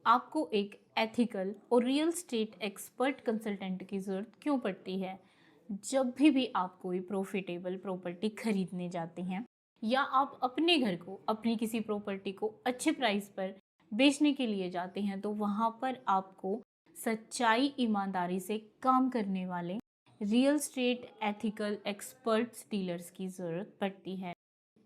आपको एक एथिकल और रियल स्टेट एक्सपर्ट कंसल्टेंट की ज़रूरत क्यों पड़ती है? जब भी आप कोई प्रॉफिटेबल प्रॉपर्टी खरीदने जाते हैं या आप अपने घर को, अपनी किसी प्रॉपर्टी को अच्छे प्राइस पर बेचने के लिए जाते हैं, तो वहाँ पर आपको सच्चाई, ईमानदारी से काम करने वाले real estate ethical experts dealers की ज़रूरत पड़ती है।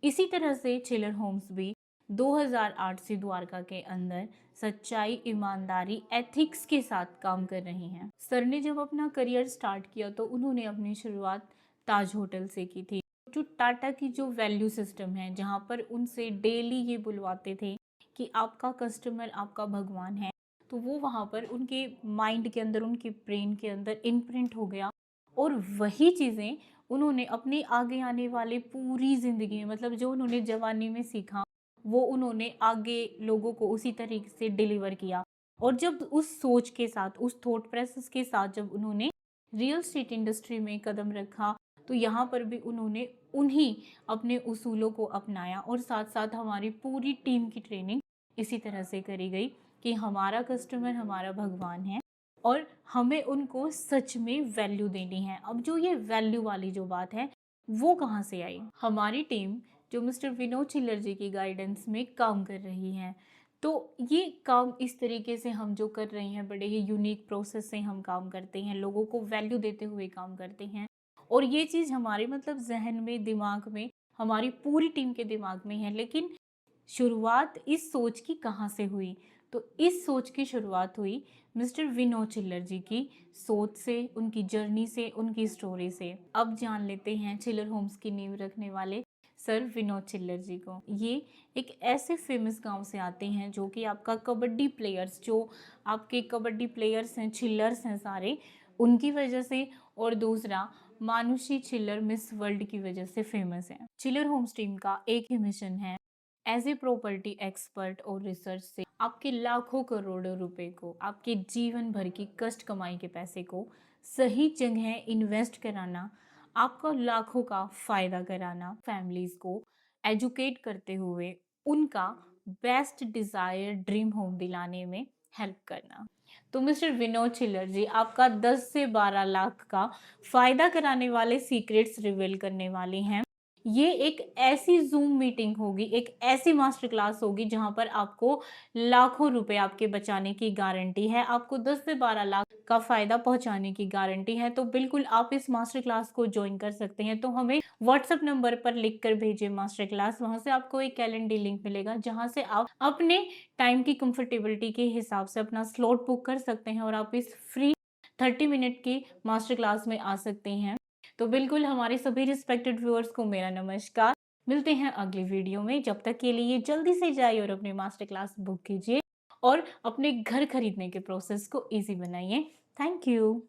इसी तरह से चिलर होम्स भी 2008 से द्वारका के अंदर सच्चाई, ईमानदारी, एथिक्स के साथ काम कर रही हैं। सर ने जब अपना करियर स्टार्ट किया तो उन्होंने अपनी शुरुआत ताज होटल से की थी। जो टाटा की जो वैल्यू सिस्टम है, जहाँ पर उनसे डेली ये बुलवाते थे कि आपका कस्टमर आपका भगवान है, तो वो वहाँ पर उनके माइंड के अंदर, उनके ब्रेन के अंदर इम्प्रिंट हो गया। और वही चीज़ें उन्होंने अपनी आगे आने वाले पूरी ज़िंदगी में, मतलब जो उन्होंने जवानी में सीखा, वो उन्होंने आगे लोगों को उसी तरीके से डिलीवर किया। और जब उस सोच के साथ, उस थॉट प्रोसेस के साथ जब उन्होंने रियल एस्टेट इंडस्ट्री में कदम रखा, तो यहाँ पर भी उन्होंने उन्हीं अपने उसूलों को अपनाया। और साथ-साथ हमारी पूरी टीम की ट्रेनिंग इसी तरह से करी गई कि हमारा कस्टमर हमारा भगवान है और हमें उनको सच में वैल्यू देनी है। अब जो ये वैल्यू वाली जो बात है, वो कहाँ से आई? हमारी टीम जो मिस्टर विनोद चिल्लर जी की गाइडेंस में काम कर रही है, तो ये काम इस तरीके से हम जो कर रहे हैं, बड़े ही यूनिक प्रोसेस से हम काम करते हैं, लोगों को वैल्यू देते हुए काम करते हैं। और ये चीज़ हमारे मतलब ज़हन में, दिमाग में, हमारी पूरी टीम के दिमाग में है। लेकिन शुरुआत इस सोच की कहाँ से हुई? तो इस सोच की शुरुआत हुई मिस्टर विनोद चिल्लर जी की सोच से, उनकी जर्नी से, उनकी स्टोरी से। अब जान लेते हैं चिल्लर होम्स की नींव रखने वाले सर विनोद चिल्लर जी को। ये एक ऐसे फेमस गांव से आते हैं जो कि आपका कबड्डी प्लेयर्स, जो आपके कबड्डी प्लेयर्स हैं, चिल्लर्स हैं सारे, उनकी वजह से, और दूसरा मानुषी चिल्लर मिस वर्ल्ड की वजह से फेमस है। चिल्लर होम्स टीम का एक ही मिशन है, एज ए प्रॉपर्टी एक्सपर्ट और रिसर्च से आपके लाखों करोड़ों रुपए को, आपके जीवन भर की कष्ट कमाई के पैसे को सही जगह इन्वेस्ट कराना, आपका लाखों का फायदा कराना, फैमिलीज को एजुकेट करते हुए उनका बेस्ट डिजायर ड्रीम होम दिलाने में हेल्प करना। तो मिस्टर विनोद चिल्लर जी आपका 10 से 12 लाख का फायदा कराने वाले सीक्रेट्स रिवील करने वाले हैं। ये एक ऐसी ज़ूम मीटिंग होगी, एक ऐसी मास्टर क्लास होगी जहाँ पर आपको लाखों रुपए आपके बचाने की गारंटी है, आपको 10 से 12 लाख का फ़ायदा पहुँचाने की गारंटी है। तो बिल्कुल आप इस मास्टर क्लास को जॉइन कर सकते हैं। तो हमें व्हाट्सएप नंबर पर लिख कर भेजिए मास्टर क्लास, वहाँ से आपको एक कैलेंडर लिंक मिलेगा जहाँ से आप अपने टाइम की कंफर्टेबिलिटी के हिसाब से अपना स्लॉट बुक कर सकते हैं और आप इस फ्री 30 मिनट की मास्टर क्लास में आ सकते हैं। तो बिल्कुल हमारे सभी रिस्पेक्टेड व्यूअर्स को मेरा नमस्कार। मिलते हैं अगली वीडियो में। जब तक के लिए जल्दी से जाइए और अपनी मास्टर क्लास बुक कीजिए और अपने घर खरीदने के प्रोसेस को ईज़ी बनाइए। Thank you.